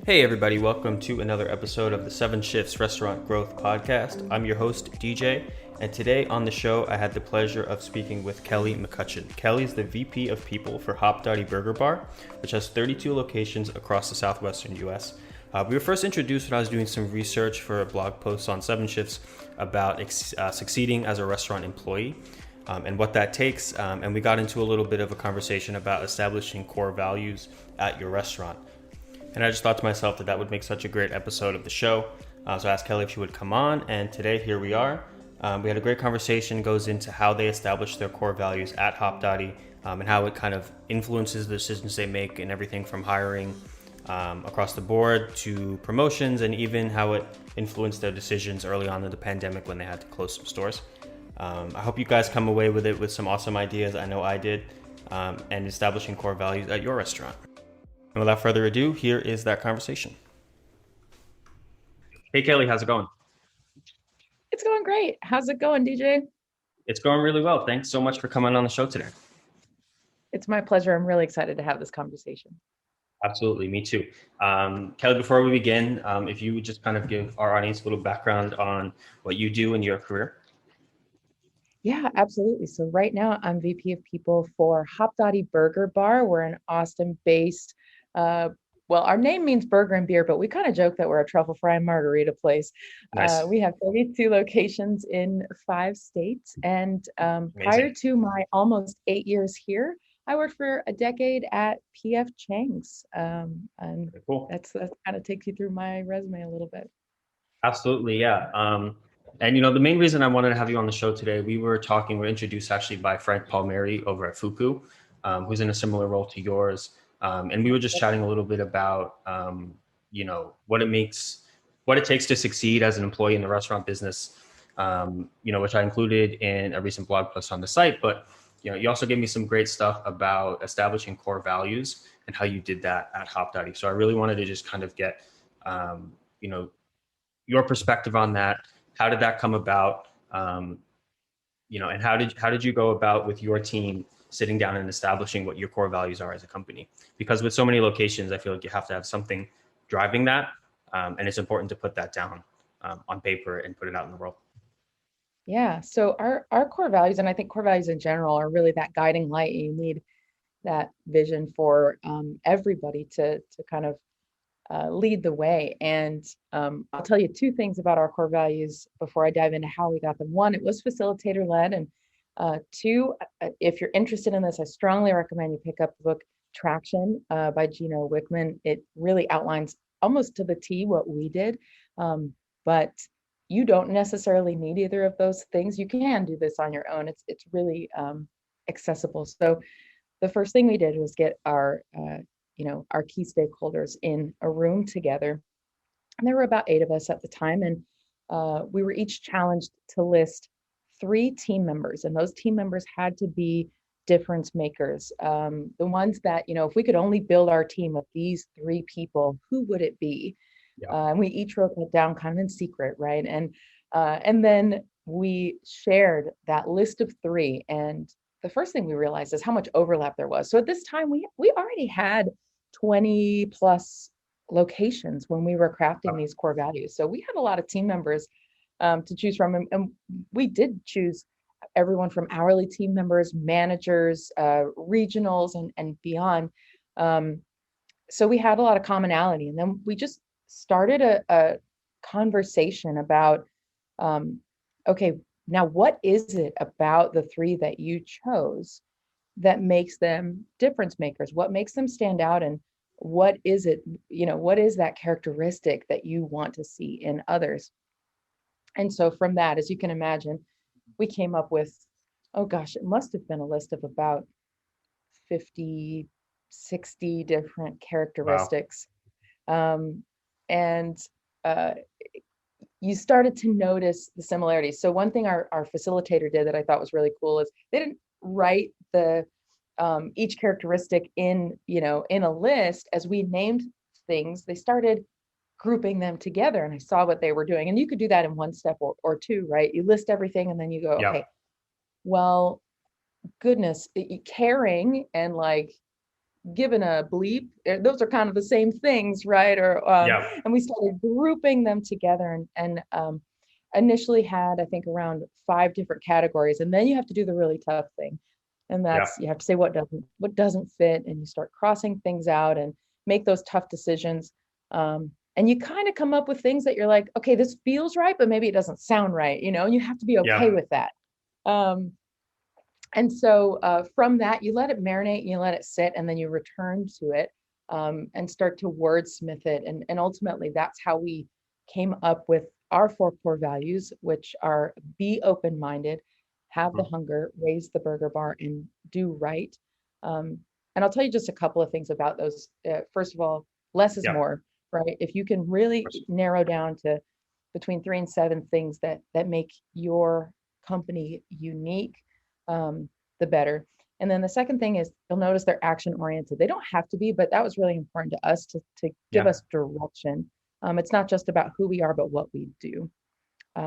Hey, everybody, welcome to another episode of the Seven Shifts Restaurant Growth Podcast. I'm your host, DJ, and today on the show, I had the pleasure of speaking with Kelly McCutcheon. Kelly is the VP of People for Hopdoddy Burger Bar, which has 32 locations across the southwestern US. We were first introduced when I was doing some research for a blog post on Seven Shifts about succeeding as a restaurant employee. And what that takes. And we got into a little bit of a conversation about establishing core values at your restaurant. And I just thought to myself that that would make such a great episode of the show. So I asked Kelly if she would come on, and today here we are. We had a great conversation, goes into how they establish their core values at Hopdoddy, and how it kind of influences the decisions they make and everything from hiring across the board to promotions, and even how it influenced their decisions early on in the pandemic when they had to close some stores. I hope you guys come away with it with some awesome ideas. I know I did, and establishing core values at your restaurant. And without further ado, here is that conversation. Hey, Kelly, how's it going? It's going great. How's it going, DJ? It's going really well. Thanks so much for coming on the show today. It's my pleasure. I'm really excited to have this conversation. Absolutely, me too. Kelly, before we begin, if you would just kind of give our audience a little background on what you do in your career. Yeah, absolutely. So right now I'm VP of People for Hopdoddy Burger Bar. We're an Austin-based, well, our name means burger and beer, but we kind of joke that we're a truffle fry and margarita place. Nice. We have 32 locations in 5 states. And prior to my almost 8 years here, I worked for a decade at P.F. Chang's. And cool. That's kind of takes you through my resume a little bit. Absolutely, yeah. And you know, the main reason I wanted to have you on the show today, we were introduced actually by Frank Palmieri over at Fuku, who's in a similar role to yours. And we were just chatting a little bit about, you know, what it takes to succeed as an employee in the restaurant business, you know, which I included in a recent blog post on the site. But, you know, you also gave me some great stuff about establishing core values and how you did that at Hopdoddy. So I really wanted to just kind of get, you know, your perspective on that. How did that come about? You know, and how did you go about with your team sitting down and establishing what your core values are as a company? Because with so many locations, I feel like you have to have something driving that. And it's important to put that down on paper and put it out in the world. Yeah. So our core values, and I think core values in general, are really that guiding light. You need that vision for everybody to kind of lead the way. And I'll tell you 2 things about our core values before I dive into how we got them. 1, it was facilitator led. And 2, if you're interested in this, I strongly recommend you pick up the book Traction by Gino Wickman. It really outlines almost to the T what we did. But you don't necessarily need either of those things. You can do this on your own. It's really accessible. So the first thing we did was get our key stakeholders in a room together. And there were about 8 of us at the time. And we were each challenged to list 3 team members. And those team members had to be difference makers. The ones that, you know, if we could only build our team of these 3 people, who would it be? Yeah. And we each wrote that down kind of in secret, right? And then we shared that list of 3. And the first thing we realized is how much overlap there was. So at this time, we already had 20 plus locations when we were crafting these core values. So we had a lot of team members to choose from. And we did choose everyone from hourly team members, managers, regionals, and beyond. So we had a lot of commonality. And then we just started a conversation about, okay, now what is it about the 3 that you chose that makes them difference makers? What makes them stand out? And what is it, you know, what is that characteristic that you want to see in others? And so from that, as you can imagine, we came up with, oh gosh, it must have been a list of about 50, 60 different characteristics. Wow. And you started to notice the similarities. So one thing our facilitator did that I thought was really cool is they didn't write the each characteristic in a list. As we named things, they started grouping them together, and I saw what they were doing. And you could do that in 1 step or 2, right? You list everything and then you go, okay, well, goodness, caring and like given a bleep. Those are kind of the same things, right? Or Yeah. and we started grouping them together, and initially had, I think, around 5 different categories, and then you have to do the really tough thing, and Yeah. that's you have to say what doesn't fit, and you start crossing things out and make those tough decisions. And you kind of come up with things that you're like, okay, this feels right, but maybe it doesn't sound right, and you have to be okay Yeah. with that. Um, and so from that, you let it marinate and you let it sit, and then you return to it, and start to wordsmith it. And ultimately, that's how we came up with our 4 core values, which are be open minded, have the Mhm. hunger, raise the burger bar, and do right. And I'll tell you just a couple of things about those. First of all, less is Yeah. Of more, right? If you can really course. narrow down to between 3 and 7 things that make your company unique, the better. And then the second thing is you'll notice they're action oriented. They don't have to be, but that was really important to us to give Yeah. us direction. It's not just about who we are, but what we do.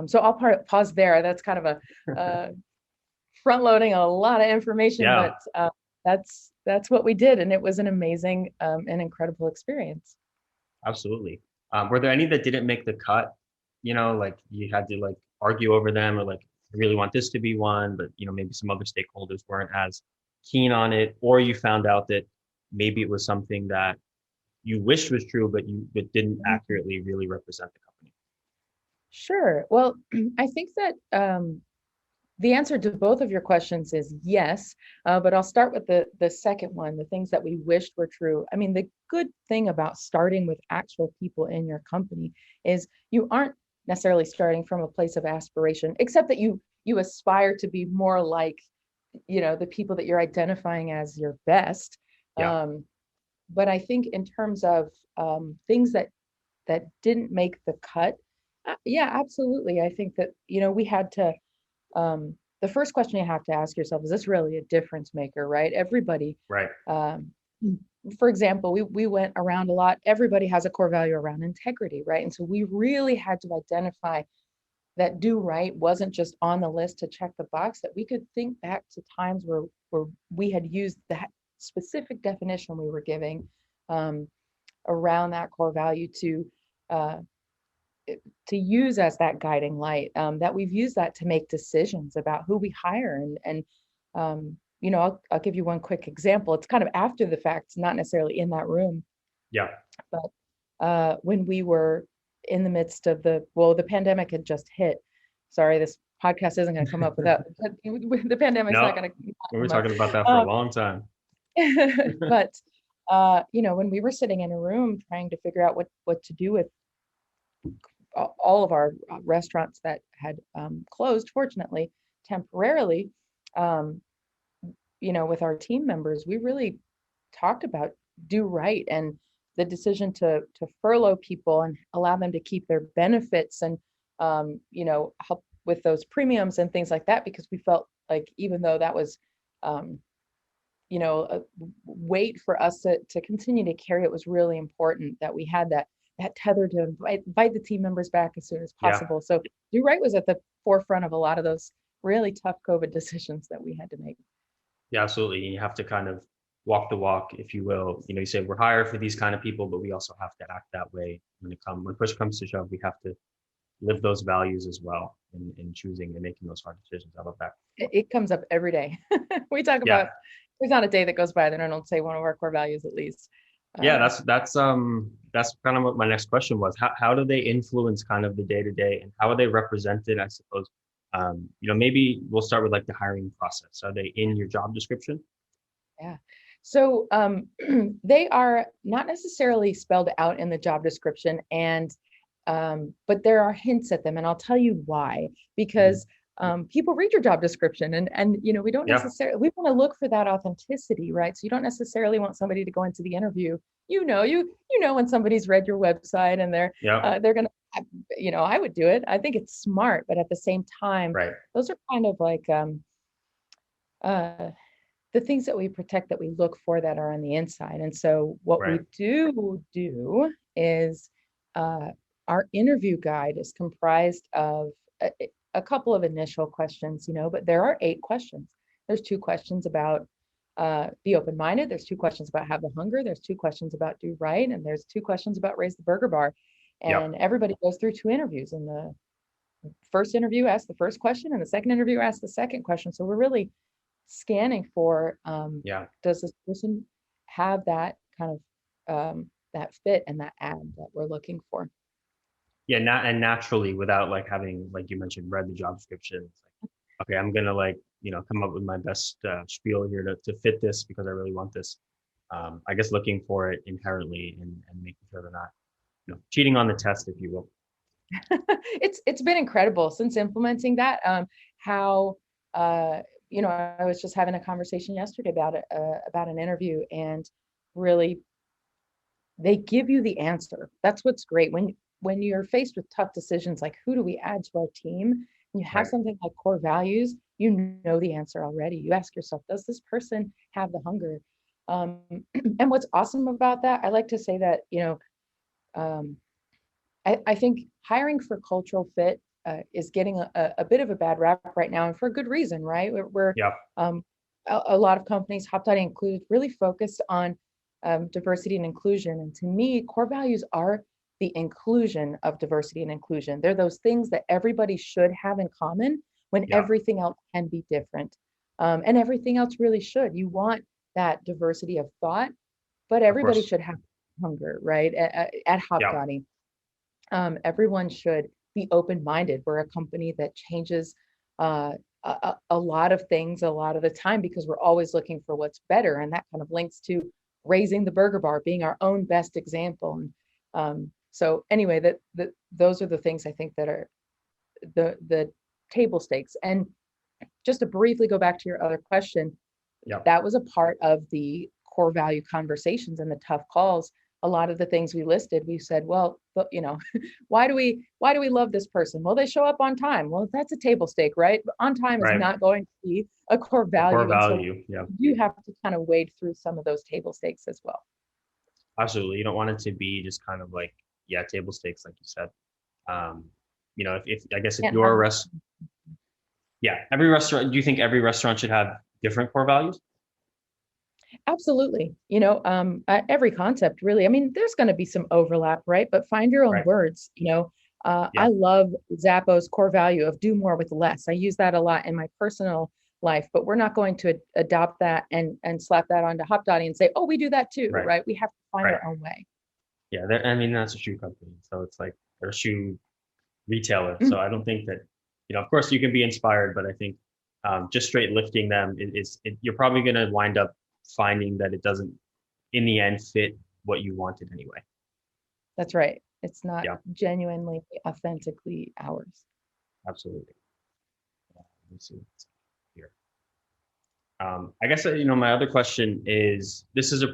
So I'll pause there. That's kind of a front loading a lot of information, Yeah. but that's what we did, and it was an amazing and incredible experience. Absolutely. Were there any that didn't make the cut? Like you had to like argue over them, or like I really want this to be one, but maybe some other stakeholders weren't as keen on it, or you found out that maybe it was something that you wished was true, but didn't Mhm. accurately really represent the company. Sure. Well, I think that the answer to both of your questions is yes, but I'll start with the second one, the things that we wished were true. I mean, the good thing about starting with actual people in your company is you aren't necessarily starting from a place of aspiration, except that you aspire to be more like, the people that you're identifying as your best. Yeah. Um, but I think in terms of things that didn't make the cut, yeah, absolutely. I think that we had to the first question you have to ask yourself, is this really a difference maker, right? Everybody, Right. um, for example, we went around a lot. Everybody has a core value around integrity, right? And so we really had to identify that do right wasn't just on the list to check the box, that we could think back to times where we had used that specific definition we were giving um, around that core value uh, to use as that guiding light, that we've used that to make decisions about who we hire. And I'll give you one quick example. It's kind of after the fact, it's not necessarily in that room, Yeah. but when we were in the midst of the pandemic had just hit. Sorry, this podcast isn't going to come up without the pandemic's not No, going to we were come up. talking about that for a long time. But when we were sitting in a room trying to figure out what to do with all of our restaurants that had closed, fortunately, temporarily, um, with our team members, we really talked about do right and the decision to furlough people and allow them to keep their benefits and help with those premiums and things like that, because we felt like even though that was um, a weight for us to continue to carry, it was really important that we had that tether to invite the team members back as soon as Yeah. possible. So do right was at the forefront of a lot of those really tough COVID decisions that we had to make. Yeah, absolutely. You have to kind of walk the walk, if you will. You say we're hired for these kind of people, but we also have to act that way when push comes to shove. We have to live those values as well in choosing and making those hard decisions. I love that. It comes up every day. We talk Yeah. about, there's not a day that goes by that I don't say one of our core values at least. Yeah, Um, that's kind of what my next question was. How do they influence kind of the day to day, and how are they represented, I suppose? Maybe we'll start with like the hiring process. Are they in your job description? Yeah. So they are not necessarily spelled out in the job description, and but there are hints at them, and I'll tell you why. Mhm. Because people read your job description, and we don't Yeah. necessarily, we want to look for that authenticity, right? So you don't necessarily want somebody to go into the interview. You know when somebody's read your website and Yeah. they're gonna, I would do it. I think it's smart, but at the same time, Right. those are kind of like uh, the things that we protect, that we look for, that are on the inside. And so what we Right. do is uh, our interview guide is comprised of a couple of initial questions, but there are 8 questions. There's 2 questions about be open-minded. There's 2 questions about have the hunger. There's 2 questions about do right. And there's 2 questions about raise the burger bar. Yep. And everybody goes through 2 interviews. And the first interview asks the first question and the second interview asks the second question. So we're really scanning for, Yeah. does this person have that kind of, that fit and that ad that we're looking for? Yeah. And naturally, without like having, like you mentioned, read the job description, it's like, okay, I'm gonna like, come up with my best spiel here to fit this because I really want this. I guess looking for it inherently and making sure they're not, cheating on the test, if you will. It's been incredible since implementing that. How I was just having a conversation yesterday about it, about an interview, and really they give you the answer. That's what's great when you're faced with tough decisions like who do we add to our team, and you have Right. something like core values, you know the answer already. You ask yourself, does this person have the hunger? And what's awesome about that, I like to say that, um, I think hiring for cultural fit is getting a bit of a bad rap right now, and for a good reason, right? We're Yeah. a lot of companies, Hopdoddy included, really focused on diversity and inclusion. And to me, core values are the inclusion of diversity and inclusion. They're those things that everybody should have in common when Yeah. everything else can be different. And everything else really should. You want that diversity of thought, but Of everybody course. should have hunger, right? At Yeah. Hopdoddy, everyone should be open-minded. We're a company that changes a lot of things a lot of the time because we're always looking for what's better, and that kind of links to raising the burger bar, being our own best example. And so anyway, that those are the things I think that are the table stakes. And just to briefly go back to your other question, Yeah. that was a part of the core value conversations and the tough calls. A lot of the things we listed, we said, well, but, why do we love this person? Well, they show up on time. Well, that's a table stake, right? On time is Right. not going to be a core A core value. And so value. Yeah. you have to kind of wade through some of those table stakes as well. Absolutely. You don't want it to be just kind of like, yeah, table stakes, like you said. Um, if I guess if Can't you're a have every restaurant, do you think every restaurant should have different core values? Absolutely. Every concept really, I mean, there's going to be some overlap, right? But find your own Right. words. Yeah. I love Zappo's core value of do more with less. I use that a lot in my personal life, but we're not going to adopt that and slap that onto Hopdoddy and say, oh, we do that too, Right. right? We have to find Right. our own way. Yeah. I mean, that's a shoe company. So it's like they're a shoe retailer. Mm. So I don't think that, of course you can be inspired, but I think just straight lifting them you're probably going to wind up finding that it doesn't in the end fit what you wanted anyway. That's right. It's not Yeah. genuinely, authentically ours. Absolutely. Let me see what's here. I guess, my other question is, this is a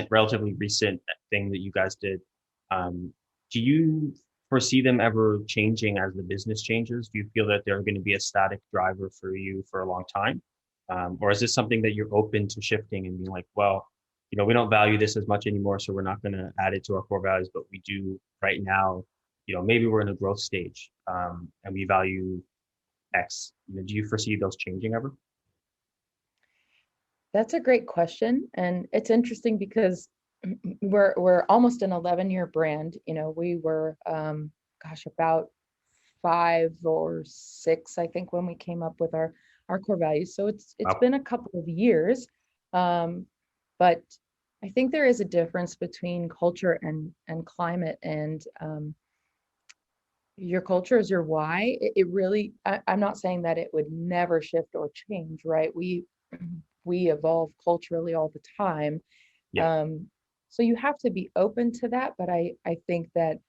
relatively recent thing that you guys did. Do you foresee them ever changing as the business changes? Do you feel that they're going to be a static driver for you for a long time? Or is this something that you're open to shifting and being like, well, we don't value this as much anymore, so we're not going to add it to our core values, but we do right now, maybe we're in a growth stage, and we value X. Do you foresee those changing ever? That's a great question. And it's interesting because we're almost an 11-year brand. We were, about 5 or 6, I think, when we came up with our core values. So it's Wow. been a couple of years. But I think there is a difference between culture and climate, and your culture is your why. It really, I'm not saying that it would never shift or change, right? We evolve culturally all the time. Yeah. So you have to be open to that, but I think that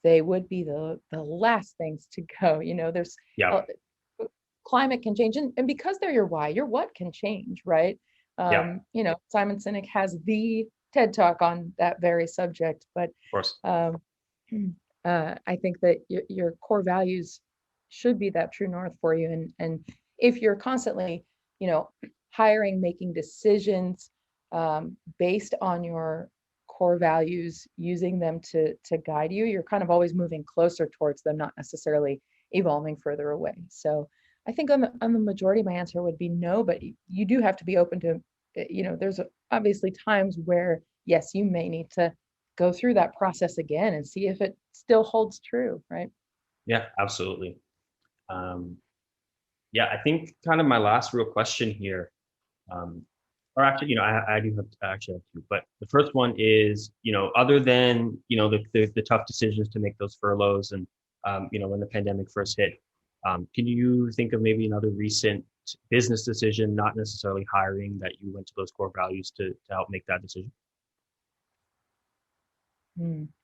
they would be the last things to go. There's Yeah. climate can change, and because they're your why, your what can change, right? Yeah. Simon Sinek has the TED Talk on that very subject, but Of course. I think that your core values should be that true north for you. And if you're constantly, hiring, making decisions based on your core values, using them to guide you, you're kind of always moving closer towards them, not necessarily evolving further away. So I think on the majority, my answer would be no, but you do have to be open to there's obviously times where, yes, you may need to go through that process again and see if it still holds true, right? Yeah, absolutely. Um, yeah, I think kind of my last real question here, um, or actually, I do have actually have two, but the first one is, other than, the tough decisions to make those furloughs and, when the pandemic first hit, can you think of maybe another recent business decision, not necessarily hiring, that you went to those core values to help make that decision?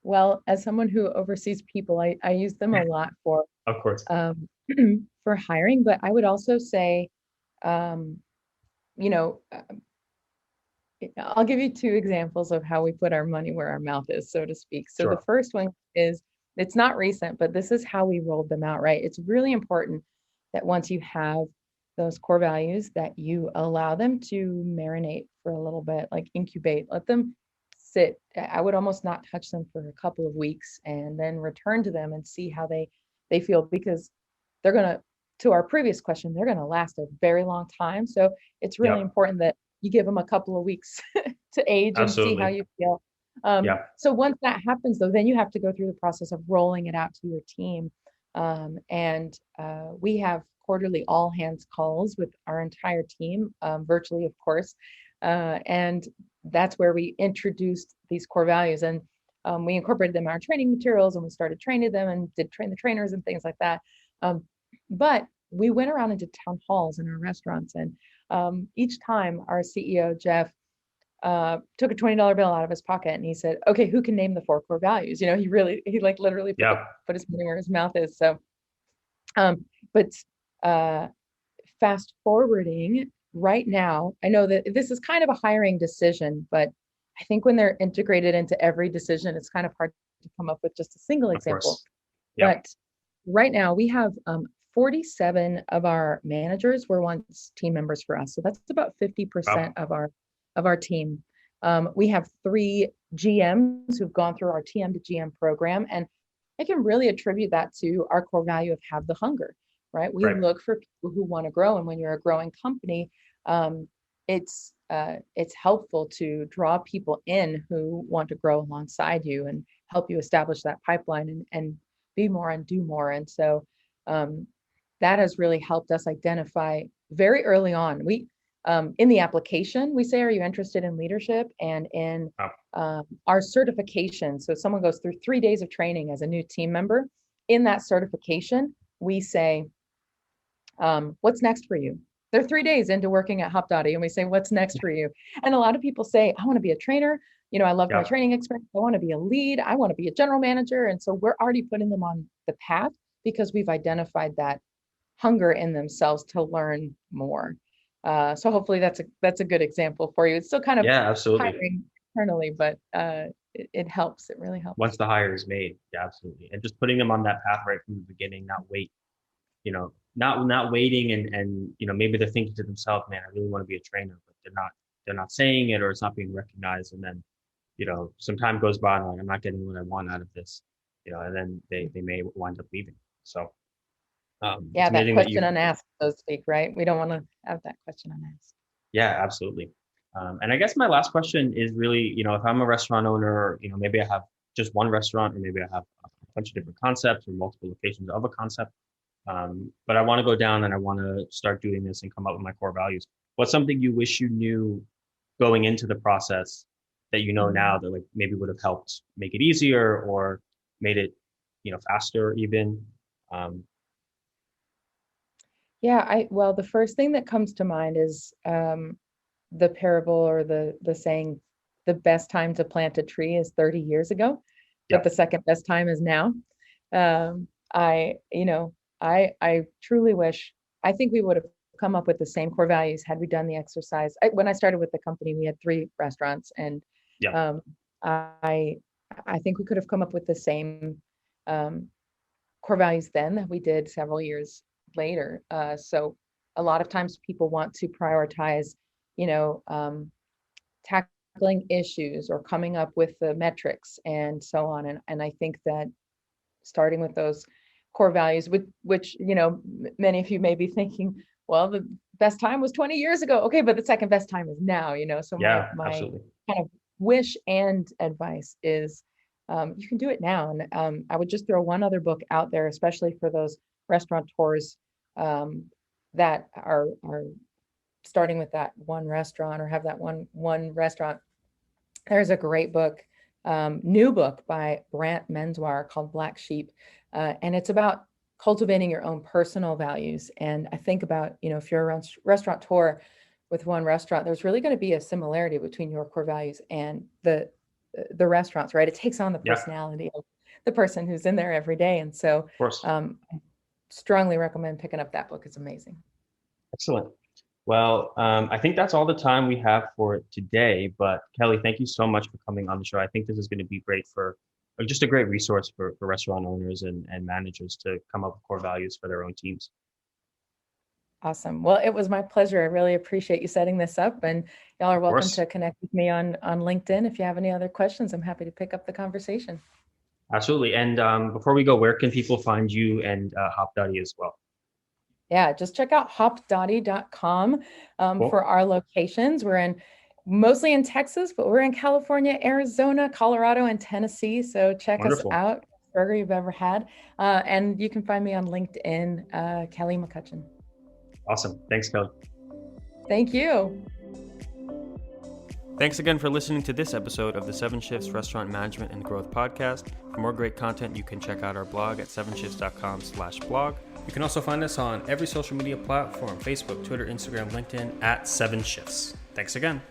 Well, as someone who oversees people, I use them a lot for Of course. um, for hiring, but I would also say, um, you know, uh, I'll give you two examples of how we put our money where our mouth is, so to speak. So the Sure. first one is, it's not recent, but this is how we rolled them out, right? It's really important that once you have those core values, that you allow them to marinate for a little bit, like incubate, let them sit. I would almost not touch them for a couple of weeks and then return to them and see how they feel, because they're gonna, to our previous question, they're gonna last a very long time. So it's really Yep. important that you give them a couple of weeks to age and see how Absolutely. you feel. Yeah. So once that happens, though, then you have to go through the process of rolling it out to your team. And we have quarterly all hands calls with our entire team, virtually, of course. And that's where we introduced these core values. And we incorporated them in our training materials, and we started training them and did train the trainers and things like that. But we went around and did town halls in our restaurants. And each time our CEO, Jeff, took a $20 bill out of his pocket and he said, okay, who can name the four core values? He like literally Yeah. put his money where his mouth is. So, but fast forwarding right now, I know that this is kind of a hiring decision, but I think when they're integrated into every decision, it's kind of hard to come up with just a single Of example. course. Yep. But right now we have 47 of our managers were once team members for us. So that's about 50% Wow. of our team. We have 3 GMs who've gone through our TM to GM program, and I can really attribute that to our core value of have the hunger, right? We Right. look for people who want to grow, and when you're a growing company, it's helpful to draw people in who want to grow alongside you and help you establish that pipeline and be more and do more. And so um, that has really helped us identify very early on. We in the application, we say, are you interested in leadership? And in Wow. our certification, so someone goes through 3 days of training as a new team member. In that certification, we say, what's next for you? They're 3 days into working at Hopdoddy, and we say, what's next for you? And a lot of people say, I want to be a trainer. I love my Yeah. training experience. I want to be a lead. I want to be a general manager. And so we're already putting them on the path because we've identified that hunger in themselves to learn more. So hopefully that's a good example for you. It's still kind of Yeah, absolutely. hiring internally, but it helps. It really helps. Once the hire is made. Yeah, absolutely. And just putting them on that path right from the beginning, not waiting and maybe they're thinking to themselves, man, I really want to be a trainer, but they're not saying it, or it's not being recognized. And then, some time goes by and like, I'm not getting what I want out of this, and then they may wind up leaving. So it's Yeah, that amazing that question you. unasked, so to speak, right? We don't want to have that question unasked. Yeah, absolutely. And I guess my last question is really, if I'm a restaurant owner, maybe I have just one restaurant, or maybe I have a bunch of different concepts or multiple locations of a concept. But I want to go down and I want to start doing this and come up with my core values. What's something you wish you knew going into the process that you know now Mm. that like maybe would have helped make it easier or made it, faster even? Um, Yeah, well, the first thing that comes to mind is the parable or the saying, the best time to plant a tree is 30 years ago, yeah, but the second best time is now. I truly wish, I think we would have come up with the same core values had we done the exercise. When I started with the company, we had 3 restaurants, and yeah, um, I I think we could have come up with the same um, core values then that we did several years later. So a lot of times people want to prioritize, you know, um, tackling issues or coming up with the metrics and so on. And I think that starting with those core values, which many of you may be thinking, well, best time was 20 years ago. Okay, but the second best time is now, So Yeah, my absolutely. kind of wish and advice is you can do it now. And I would just throw one other book out there, especially for those restaurateurs that are starting with that one restaurant or have that one restaurant. There's a great book, new book by Brant Menswar called Black Sheep. And it's about cultivating your own personal values. And I think about, if you're a restaurateur with one restaurant, there's really going to be a similarity between your core values and the restaurants, right? It takes on the Yeah, of personality of the person who's in there every day. And so course. I strongly recommend picking up that book. It's amazing. Excellent. Well, I think that's all the time we have for today. But Kelly, thank you so much for coming on the show. I think this is going to be great just a great resource for restaurant owners and managers to come up with core values for their own teams. Awesome. Well, it was my pleasure. I really appreciate you setting this up, and y'all are welcome to connect with me on LinkedIn. If you have any other questions, I'm happy to pick up the conversation. Absolutely. And before we go, where can people find you and Hopdoddy as well? Yeah, just check out hopdoddy.com Cool. for our locations. We're mostly in Texas, but we're in California, Arizona, Colorado, and Tennessee. So check Wonderful. us out. Burger you've ever had. And you can find me on LinkedIn, Kelly McCutcheon. Awesome. Thanks, Kelly. Thank you. Thanks again for listening to this episode of the 7 Shifts Restaurant Management and Growth Podcast. For more great content, you can check out our blog at 7shifts.com/blog. You can also find us on every social media platform: Facebook, Twitter, Instagram, LinkedIn at 7 Shifts. Thanks again.